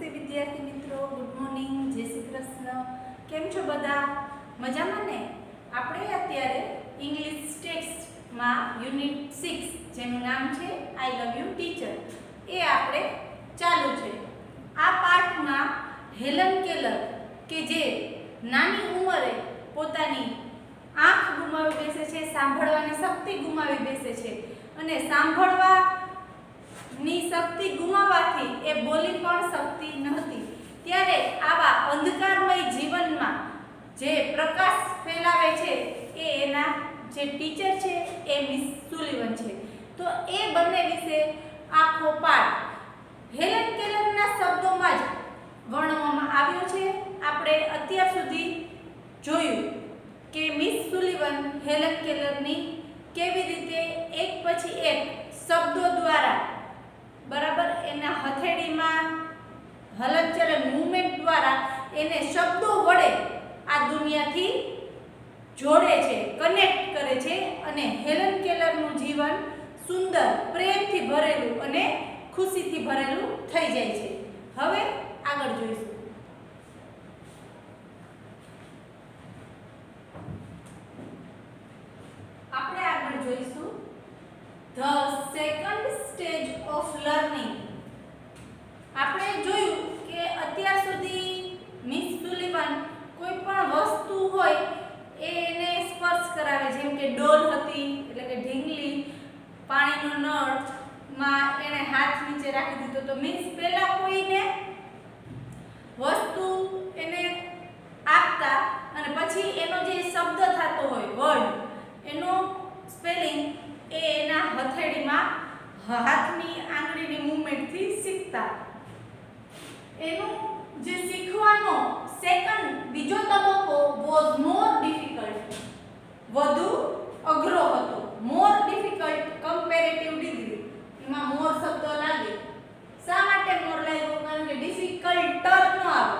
નમસ્તે વિદ્યાર્થી મિત્રો, ગુડ મોર્નિંગ, જય શ્રી કૃષ્ણ. કેમ છો બધા? મજામાં ને? આપણે અત્યારે ઇંગ્લિશ ટેક્સ્ટમાં યુનિટ 6 જેનું નામ છે આઈ લવ યુ ટીચર એ આપણે ચાલુ છે. આ પાઠમાં હેલન કેલર કે જે નાની ઉંમરે પોતાની આંખ ગુમાવી બેસે છે, સાંભળવાની શક્તિ ગુમાવી બેસે છે અને સાંભળવાની શક્તિ ગુમાવવાથી એ બોલી પણ શકતી નહોતી. ત્યારે આવા અંધકારમય જીવનમાં જે પ્રકાશ ફેલાવે છે એ એના જે ટીચર છે એ મિસ સુલિવન છે. તો એ બંને વિશે આખો પાઠ હેલન કેલરના શબ્દોમાં જ વર્ણવવામાં આવ્યો છે. આપણે અત્યાર સુધી જોયું કે મિસ સુલિવન હેલન કેલરની કેવી રીતે એક પછી એક શબ્દો દ્વારા બરાબર એના હથેળીમાં હલનચલન મૂવમેન્ટ દ્વારા એને શબ્દો વડે આ દુનિયાથી જોડે છે, કનેક્ટ કરે છે અને હેલન કેલરનું જીવન સુંદર, પ્રેમથી ભરેલું અને ખુશીથી ભરેલું થઈ જાય છે. હવે આગળ જોઈશું. આપણે આગળ જોઈશું The second stage of learning. આપણે જોયું કે અત્યાર સુધી મિસ સુલિવન કોઈ પણ વસ્તુ હોય એને સ્પર્શ કરાવે, જેમ કે ડોલ હતી એટલે કે ઢીંગલી, પાણીનો નળ માં એને હાથ નીચે રાખી દીધો. તો મીન્સ પહેલા કોઈને વસ્તુ એને આપતા અને પછી એનો જે શબ્દ થતો હોય વર્ડ એનો સ્પેલિંગ એ એના હથેળીમાં હાથની આંગળીની મૂવમેન્ટથી શીખતા. એનું જે શીખવાનો સેકન્ડ બીજો તબક્કો વોઝ મોર ડિફિકલ્ટ, વધુ અઘરો હતો. મોર ડિફિકલ્ટ કમ્પેરેટિવ ડિગ્રી, એમાં મોર શબ્દ લાગે. શા માટે મોર લાગ્યો? કારણ કે ડિફિકલ્ટર ન આવે.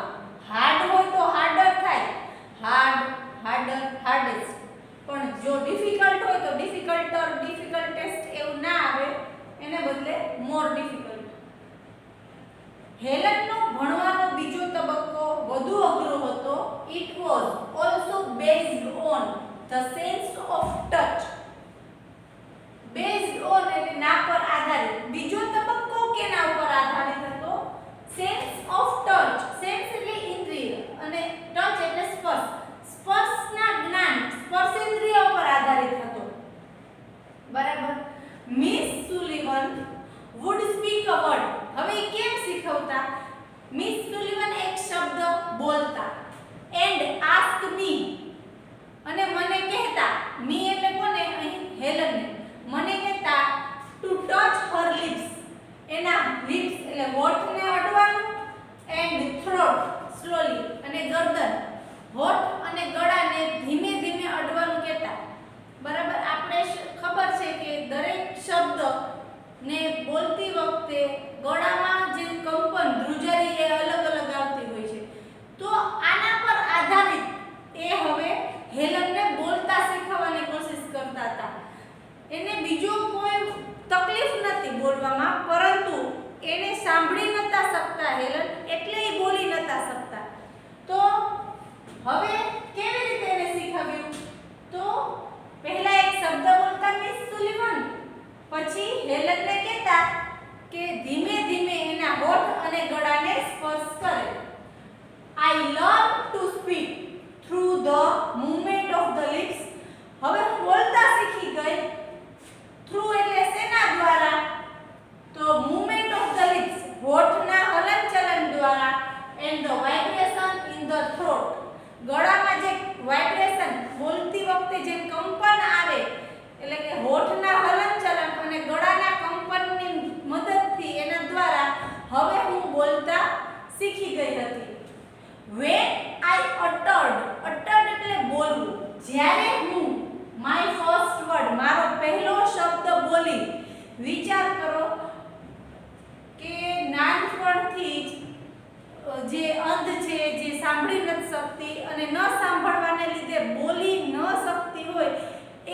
હાર્ડ હોય તો હાર્ડર થાય, હાર્ડ, હાર્ડર, હાર્ડેસ્ટ. પણ જો ડિફિકલ્ટ હોય તો ડિફિકલ્ટર, ડિફિકલ્ટેસ્ટ એવું ના આવે, એને બદલે મોર ડિફિકલ્ટ. હેલનનો ભણવાનો બીજો તબક્કો વધુ અઘરો હતો. It was also based on the sense of touch. Based on એટલે ના પર આધારિત. બીજો તબક્કો કેના ઉપર આધારિત હતો? Sense of touch. સેન્સ એટલે ઇન્દ્રિય અને ટચ એટલે સ્પર્શ. સ્પર્શના જ્ઞાન, સ્પર્શેન્દ્રિય પર આધારિત હતો. બરાબર. Miss સુલિવન wood speak a word. હવે કેમ શીખવતા? મિસ સુલિવન એક શબ્દ બોલતા એન્ડ આસ્ક મી, અને મને કહેતા, મી એટલે કોને? અહીં હેલનને. મને કહેતા ટુ ટચ હર લિપ્સ. એના લિપ્સ એટલે હોઠને અડવાનું એન્ડ થ્રોટ સ્લોલી, અને ગરદન, હોઠ અને ગળાને ધીમે ધીમે અડવાનું કહેતા. બરાબર. આપણે ખબર છે કે દરેક શબ્દ ને બોલતી વખતે ગળામાં જે કંપન, ધ્રુજારી એ અલગ અલગ આવતી હોય છે. તો આના પર આધારિત એ હવે હેલનને બોલતા શીખવવાની કોશિશ કરતા હતા. એને બીજો કોઈ તકલીફ નથી બોલવામાં, પરંતુ એને સાંભળી નતા શકતા હેલન, એટલે એ બોલી નતા શકતા. તો હવે કેવી રીતે એને શીખવ્યું? તો પહેલા એક શબ્દ બોલતા મિસ સુલિવન, પછી હેલનને કહેતા કે ધીમે ધીમે એના હોઠ અને ગળાને સ્પર્શ કરે. I learn to speak through the movement of the lips. હવે હું બોલતા શીખી ગઈ. થ્રુ એટલે શેના દ્વારા? તો મૂવમેન્ટ ઓફ ધ લિપ્સ, હોઠના હલનચલન દ્વારા, and the vibration in the throat. ગળામાં જે વાઇબ્રેશન, બોલતી વખતે જે કંપન આવે એટલે કે હોઠના હલનચલન અને ગળાના કંપનની મદદથી એના દ્વારા હવે હું બોલતા શીખી ગઈ હતી. when I uttered, uttered એટલે બોલવું. જ્યારે હું my first word, મારો પહેલો શબ્દ બોલી. વિચાર કરો કે નાનપણથી જ જે અંધ છે, જે સાંભળી નથી શકતી અને ન સાંભળવાને લીધે બોલી ન શકતી હોય, એ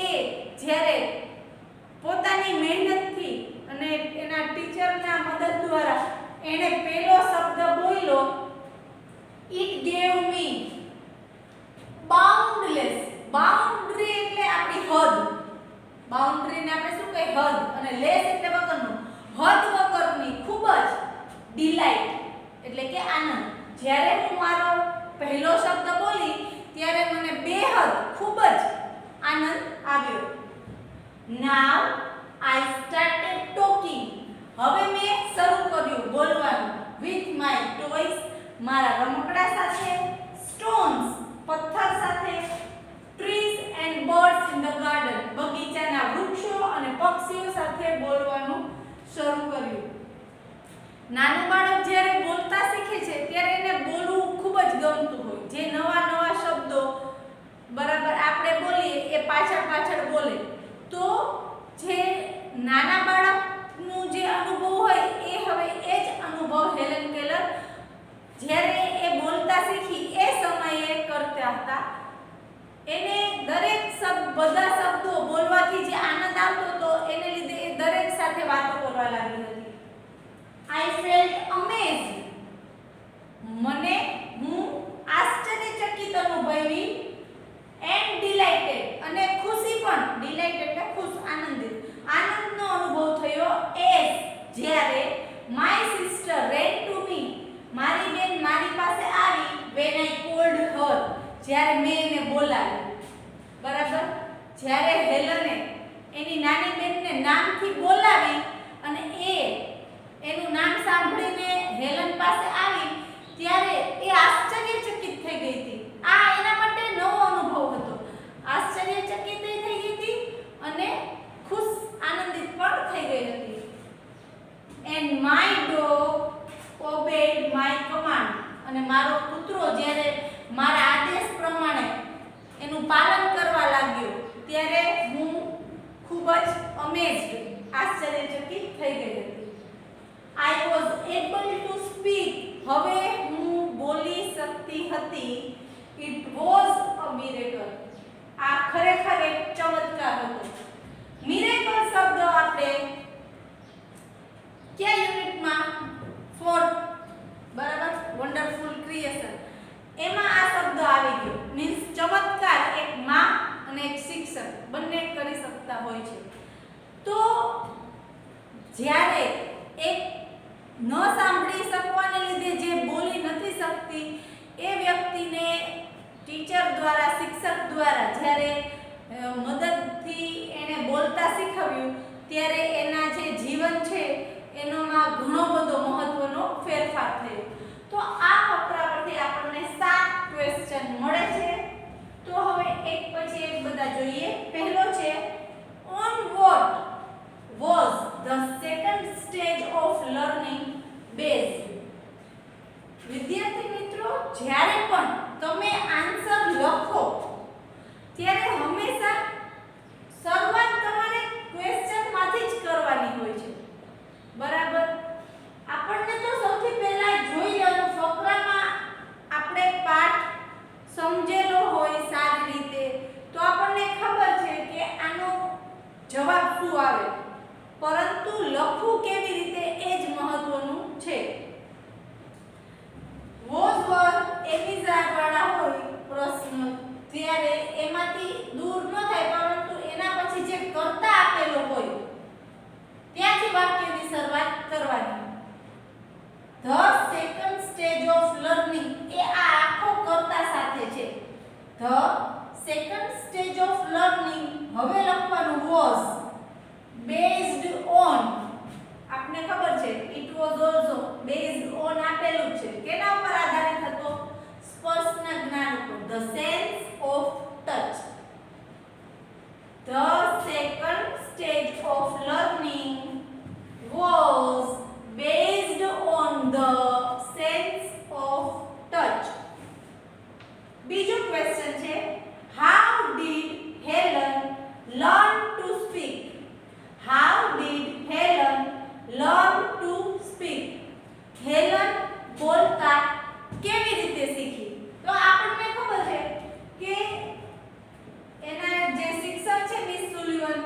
જ્યારે પોતાની મહેનતથી અને એના ટીચરના મદદ દ્વારા એણે પહેલો શબ્દ બોલ્યો ડિલાઇટ એટલે કે આનંદ. જ્યારે હું મારો પહેલો શબ્દ બોલી ત્યારે મને બેહદ ખૂબ જ આનંદ આવ્યો. Now I started talking. હવે મેં શરૂ કર્યું બોલવાનું with my toys, મારા રમકડા સાથે, stones, પથ્થર સાથે, trees and birds in the garden, બગીચાના વૃક્ષો અને પક્ષીઓ સાથે બોલવાનું શરૂ કર્યું. નાનું બાળક જ્યારે બોલતા શીખે છે ત્યારે એને બોલવું ખૂબ જ ગમતું હોય. જે નવા નવા શબ્દો બરાબર આપણે બોલીએ એ પાછળ બોલે તો જે નાના બાળકનું જે અનુભવ હોય એ હવે એ જ અનુભવ હેલન કેલર જ્યારે એ બોલતા શીખી એ સમયે કરતા હતા. એને દરેક બધા શબ્દો બોલવાથી જે આનંદ આવતો હતો એને લીધે એ દરેક સાથે વાતો કરવા લાગી હતી. I felt amazed. હું આશ્ચર્યચકિત અનુભવી and delighted અને ખુશી પણ delight એટલે ખુશ આનંદનો અનુભવ થયો as જ્યારે my sister ran to me મારી બેન મારી પાસે આવી when I called her જ્યારે મેં એને બોલાવી. બરાબર જ્યારે હેલને એની નાની બેનને નામથી બોલાવી અને એનું નામ સાંભળીને હેલન પાસે આવી ત્યારે એ આશ્ચર્યચકિત થઈ ગઈ હતી. આ એના માટે નવો અનુભવ હતો. આશ્ચર્યચકિત થઈ ગઈ હતી અને ખુશ આનંદિત પણ થઈ ગઈ હતી. and my dog obeyed my command અને મારો કૂતરો જ્યારે મારા આદેશ પ્રમાણે એનું પાલન કરવા લાગ્યો ત્યારે હું ખૂબ જ અમેઝડ આશ્ચર્યચકિત થઈ ગઈ હતી. I was able to speak. હવે હું બોલી શકતી હતી. It was a miracle. આ ખરેખર એક ચમત્કાર હતો. મિરેકલ શબ્દ આપણે કયા યુનિટમાં 4 બરાબર વન્ડરફુલ ક્રિએશન એમાં આ શબ્દ આવી ગયો. મીન્સ ચમત્કાર એક માં અને એક શિક્ષક બંને કરી શકતા હોય છે. તો જ્યારે એક ન સાંભળી શકવાને લીધે જે બોલી નથી શકતી એ વ્યક્તિને ટીચર દ્વારા શિક્ષક દ્વારા જ્યારે મદદથી એને બોલતા શીખવ્યું ત્યારે એના જે જીવન છે એનોમાં ઘણો બધો મહત્વનો ફેરફાર થયો. તો આ ફકરા પરથી આપણને 7 ક્વેશ્ચન મળે છે. તો હવે એક પછી એક બધા જોઈએ. પહેલો છે on what was the second stage of learning based? વિદ્યાર્થી મિત્રો જ્યારે પણ તમે આન્સર લખો ત્યારે હંમેશા શરૂઆત તમારે ક્વેશ્ચનમાંથી જ કરવાની હોય છે. બરાબર આપણને તો સૌથી પહેલા જોઈ લેવાનું ફકરામાં આપણે પાઠ સમજેલો હોય સારી રીતે તો આપણને ખબર છે કે આનો જવાબ શું આવે, પરંતુ લખવું કેવી રીતે એ જ મહત્વનું છે. વોઝવર એમિઝાર વાળા હોય પ્રશ્ન ત્યારે એમાંથી દૂર ન થાય, પરંતુ એના પછી જે કર્તા આપેલો હોય ત્યાંથી વાક્યની શરૂઆત કરવાની. The second stage of learning એ આ આખો કર્તા સાથે છે. The second stage of learning હવે લખવાનું was based on, આપને ખબર છે it was also based on આપેલું છે. કેના ઉપર આધારિત હતો? સ્પર્શના જ્ઞાન ઉપર. The sense of touch. The second stage of learning was based on the sense of touch. બીજો ક્વેશ્ચન છે how did Helen learn to speak? How did Helen learn to speak? Helen બોલતા કેવી રીતે શીખી? તો આપણને ખબર છે કે એના જે શિક્ષક છે મિસ સુલિવન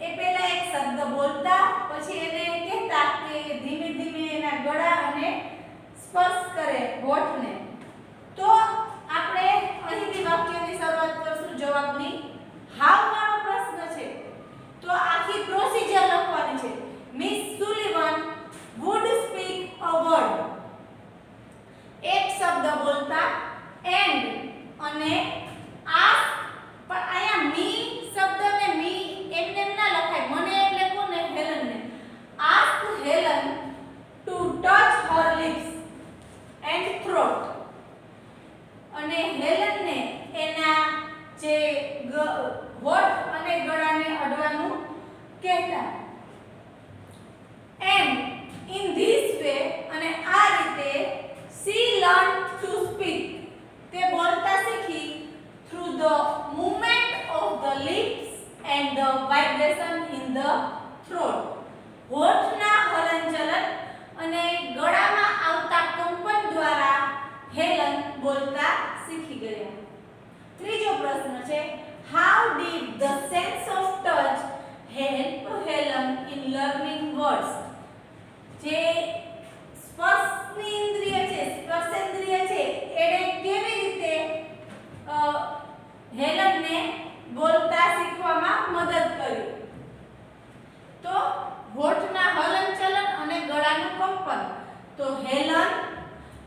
એ પહેલા એક શબ્દ બોલતા પછી એને કહેતા કે ધીમે ધીમે એના ગળા અને સ્પર્શ કરે હોઠને. તો આપણે અહીંથી વાક્યની શરૂઆત કરશું જવાબની. હાઉ વાળો પ્રશ્ન છે તો આખી પ્રોસિજર લખવાની છે. Miss સુલિવન would speak a word.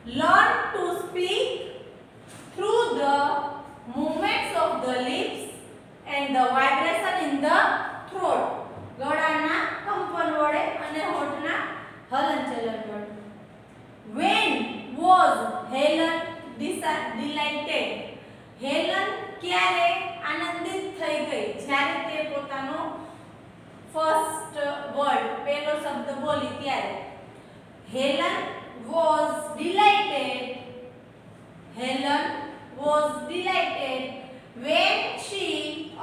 learn to speak through the movements of the lips and the vibration in the throat. ગળાના કંપન વડે અને હોઠના હલનચલન વડે. When was Helen delighted? Helen ક્યારે આનંદિત થઈ ગઈ? જ્યારે તે પોતાનો ફર્સ્ટ વર્ડ પહેલો શબ્દ બોલી ત્યારે. Helen was delighted. Helen was delighted when she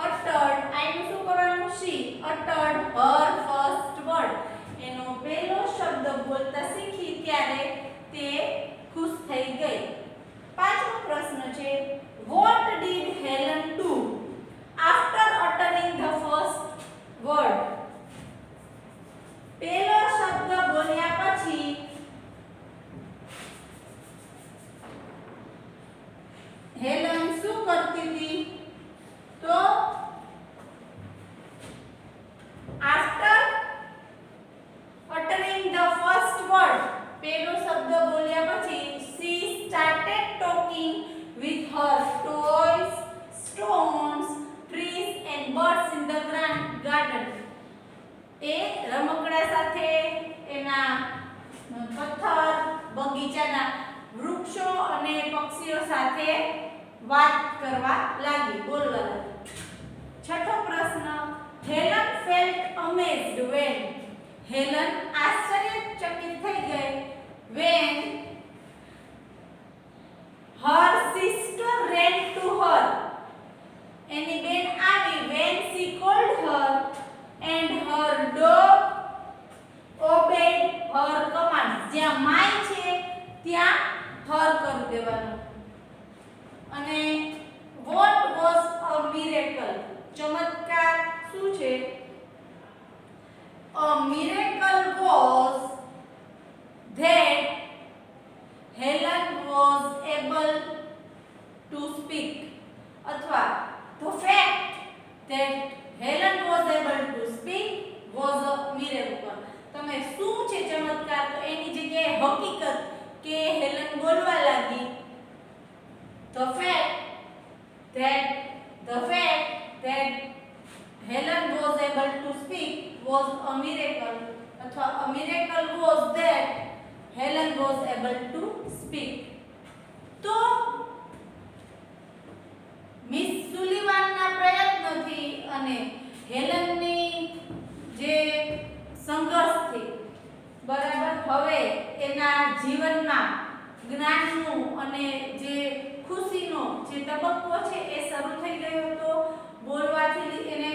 uttered, આનું શું કરવાનું? she uttered her first word. એનો પહેલો શબ્દ બોલતા શીખી ત્યારે તે ખુશ થઈ ગઈ. પાંચમો પ્રશ્ન છે, what did Helen do after uttering the first word? પહેલો શબ્દ બોલ્યા પછી હેલન શું કરતી હતી? તો after uttering the first word, પહેલો શબ્દ બોલ્યા પછી she started talking with her toys, stones, trees and birds in the garden. એ રમકડા સાથે, એના પથ્થર, બગીચાના વૃક્ષો અને પક્ષીઓ સાથે વાત કરવા લાગી, બોલવા લાગી. છઠ્ઠો પ્રશ્ન, Helen felt amazed when, Helen આશ્ચર્યચકિત થઈ ગઈ when her sister ran to her, એની બેન આવી when she called her and her dog obeyed her commands. જ્યાં માય છે ત્યાં her કરી દેવાનું. અને what was a miracle? ચમત્કાર શું છે? A miracle was that Helen was able to speak, અથવા the fact that Helen was able to speak was a miracle. તમે શું છે ચમત્કાર? તો એની જગ્યાએ હકીકત કે હેલન બોલવા લાગી. The fact that Helen was able to speak was a miracle, અથવા a miracle was that Helen was able to speak. તો મિસ સુલિવાનના પ્રયત્નોથી અને હેલનની જે સંઘર્ષથી બરાબર હવે એના જીવનમાં જ્ઞાનનું અને જે ખુશીનો જે તબક્કો છે એ શરૂ થઈ ગયો હતો. બોલવાથી એને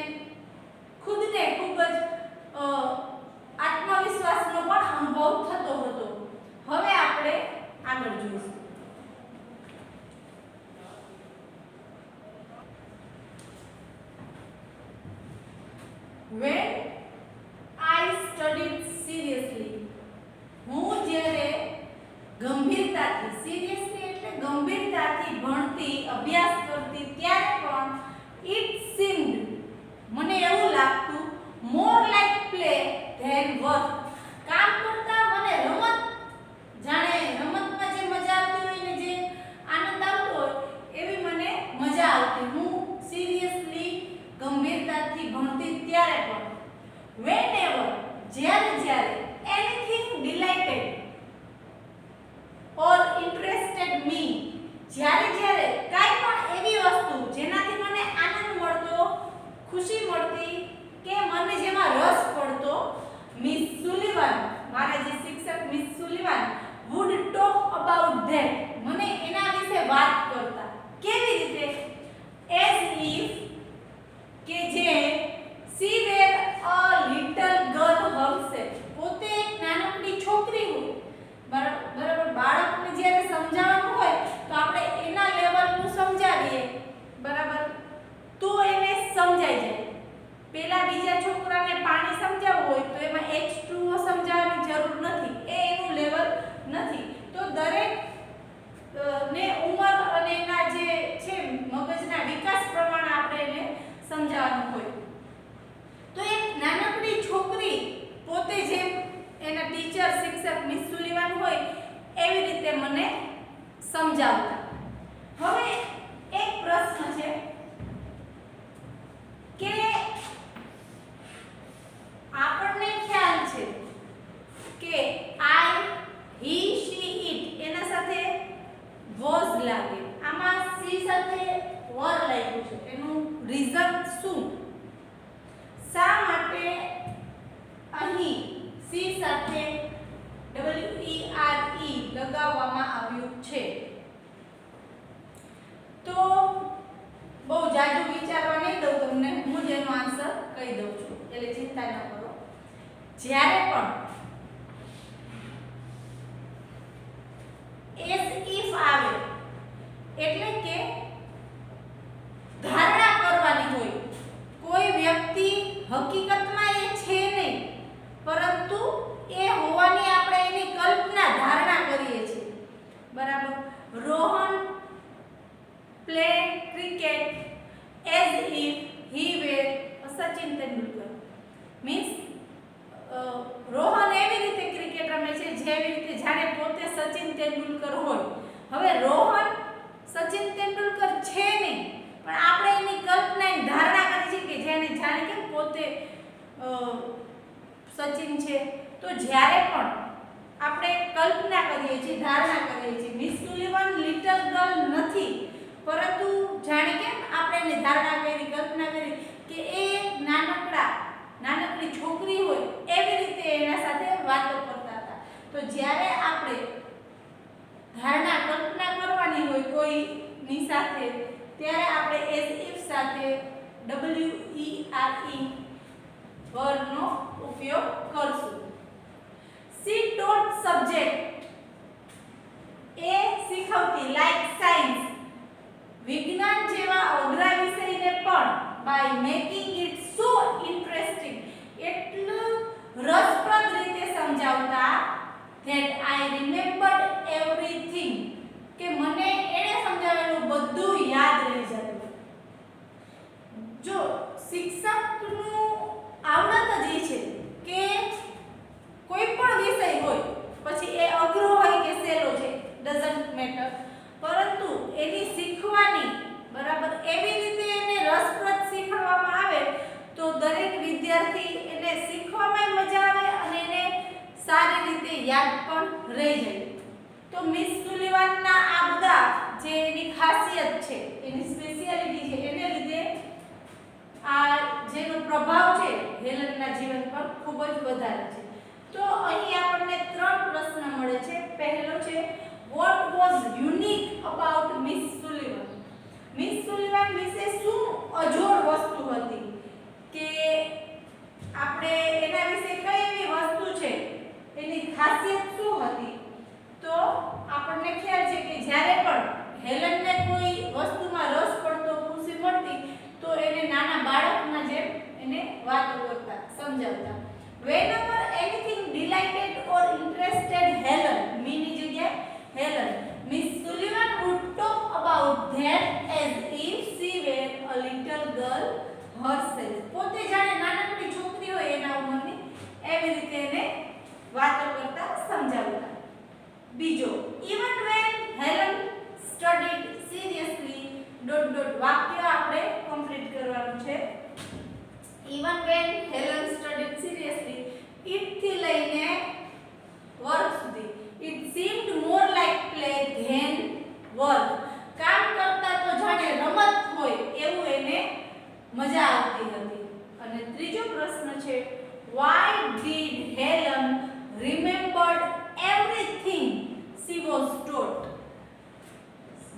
ખુદને ખૂબ જ આત્મવિશ્વાસનો પણ અનુભવ થતો હતો. હવે આપણે આગળ જોઈશું. When I studied seriously, હું જ્યારે ગંભીરતાથી, seriously એટલે ગંભીરતાથી ભણતી, અભ્યાસ કરતી ત્યારે પણ it seemed, મને એવું લાગતું, more like play than work, કામ કરતા મને રમત, જાણે રમતમાં જે મજા આવતી હોય ને જે આનંદ આવતો હોય એવી મને મજા આવતી. હું સિરિયસલી ગંભીરતાથી ભણતી ત્યારે પણ. whenever, જ્યારે anything delighted or interested me, જ્યારે કાઈ પણ એવી વસ્તુ જેનાથી મને આનંદ મળતો, ખુશી મળતી કે મને જેમાં રસ પડતો, મિસ સુલિવાન, મારા જે શિક્ષક miss Sullivan would talk about that, મને એના વિશે વાત કરતા. કેવી રીતે? as if, કે જે she were a little girl herself, પોતે એક નાનકડી છોકરી હોય. બરાબર, બાળકને જ્યારે સમજાવવાનું હોય તો આપણે એના લેવલનું સમજાવીએ, બરાબર, તો એને સમજાઈ જાય. પેલા બીજા છોકરાને પાણી સમજાવવું હોય તો એમાં H2O સમજાવવાની જરૂર નથી, એ એનું લેવલ નથી. તો દરેક સમજાવતા. હવે એક પ્રશ્ન છે કે આપણને ખ્યાલ છે કે આઈ, હી, શી, ઇટ એના સાથે વોઝ લાગે, આમાં સી સાથે વર લાગ્યું છે. એનું રીઝન શું? શા માટે અહીં સી સાથે WERE લગાવવામાં આવ્યું છે? તો બહુ જાજુ વિચારવા નહીં દઉં તમને, હું જ એનો આન્સર કહી દઉં છું, એટલે ચિંતા ન કરો. જ્યારે પણ એસ ઇફ આવે એટલે કે ધારણા કરવાની હોય, કોઈ વ્યક્તિ હકીકતમાં એ છે નહીં, પરંતુ એ હોવાની આપણે એની કલ્પના ધારણા કરીએ છીએ. બરાબર. Rohan play cricket as if he were Sachin Tendulkar. Means Rohan એવી રીતે ક્રિકેટ રમે છે જેવી રીતે જાણે પોતે સચિન તેંડુલકર હોય. હવે રોહન સચિન તેંડુલકર છે નહીં, પણ આપણે એની કલ્પનાની ધારણા કરી છે કે જેને જાણે કે પોતે સચિન છે. તો જ્યારે પણ આપણે કલ્પના કરીએ છીએ, ધારણા કરીએ છીએ, મિસ સુલીવન લિટલ ગર્લ નથી, પરંતુ જાણે કે આપણે એને ધારણા કરી, કલ્પના કરી કે એ નાનકડી છોકરી હોય એવી રીતે એના સાથે વાતો કરતા હતા. તો જ્યારે આપણે ધારણા કલ્પના કરવાની હોય કોઈની સાથે, ત્યારે આપણે એઝ ઇફ સાથે WERE વર્ડનો ઉપયોગ કરશું. She taught subject એ શીખવતી લાઈક સાયન્સ, વિજ્ઞાન જેવા અઘરા વિષયને પણ by making it so interesting, એટલું રસપ્રદ રીતે સમજાવતા that I remembered everything, કે મને એને સમજાવેલું બધું યાદ રહી જતું. જો શિક્ષકનું આવડત જ એ છે કે કોઈ પણ વિષય હોય, પછી એ અઘરો હોય કે સહેલો છે, ડઝન્ટ મેટર, પરંતુ એની શીખવાની બરાબર એવી રીતે એને રસપ્રદ શીખવવામાં આવે તો દરેક વિદ્યાર્થી એને શીખવામાં મજા આવે અને એને સારી રીતે યાદ પણ રહી જાય. તો મિસ સુલીવાનના આ બધા જે એની ખાસિયત છે, એની સ્પેશિયાલિટી છે, એને લીધે આ જેનો પ્રભાવ છે હેલનના જીવન પર ખૂબ જ વધારે છે. તો અહીં આપણને 3 પ્રશ્ન મળે છે. પહેલો છે what was unique about Miss Sullivan? Miss Sullivan વિશે શું અજોડ વસ્તુ હતી, કે આપણે એના વિશે કઈ એવી વસ્તુ છે, એની ખાસિયત શું હતી? તો આપણને ખ્યાલ છે કે જ્યારે પણ હેલનને કોઈ વસ્તુમાં રસ પડતો, ખુશી મળતી, તો એને નાના બાળકના જેમ એને વાતો કરતા, સમજાવતા. Whenever anything delighted or interested Helen, mini જગ્યાએ Helen, Miss Sullivan would talk about that as if she were a little girl herself. પોતે જાણે નાનકડી છોકરી હોય એના ઉંમરની, એવી રીતે એને વાતો કરતા, સમજાવતા. બીજો, even when Helen studied seriously ... વાક્ય આપણે કમ્પ્લીટ કરવાનું છે. even when Helen studied seriously, it થી લઈને work સુધી, it seemed more like play than work. કામ કરતા તો જાણે રમત હોય એવું એને મજા આવતી હતી. અને ત્રીજો પ્રશ્ન છે why did Helen remembered everything she was taught?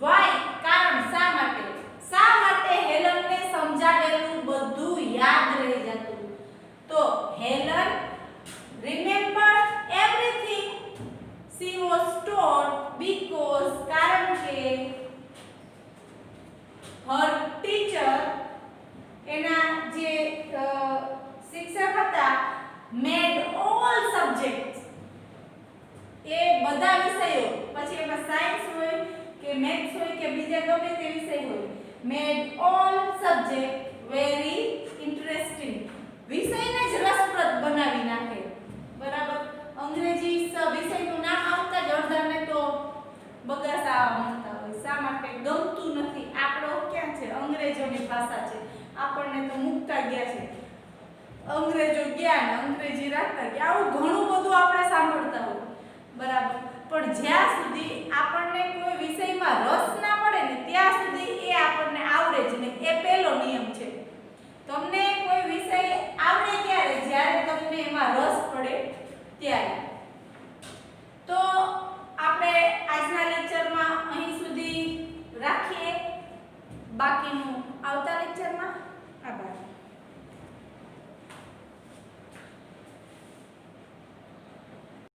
why કારણ શા માટે હેલનને સમજાવેલું બધું યાદ રહી જતું? તો Helen remembered everything she was taught because કારણ કે her teacher, એના જે શિક્ષક હતા, made all subjects, એ બધા વિષયો, પછી એમાં સાયન્સ હોય કે મેથ્સ હોય કે બીજા ગમે તે વિષય હોય, made all subject very interesting, વિષયને જ રસપ્રદ બનાવી નાખે. બરાબર. અંગ્રેજી વિષયનું નામ આવતા જ અડધાને તો બગાસા ભાષા છે, આપણને તો મુકતા ગયા છે, અંગ્રેજો ગયા ને અંગ્રેજી રાખતા ગયા, આવું ઘણું બધું આપણે સાંભળતા હોય, બરાબર. પણ જ્યાં સુધી આપણને કોઈ વિષયમાં રસ ના પડે ને ત્યાં સુધી એ આપણને આવડે જ નહીં. એ પહેલો નિયમ છે. તમને કોઈ વિષય આવડે ત્યારે જ્યારે તમને એમાં રસ પડે ત્યારે. તો આપણે આજના લેક્ચરમાં અહીં સુધી રાખીએ. બાકીનું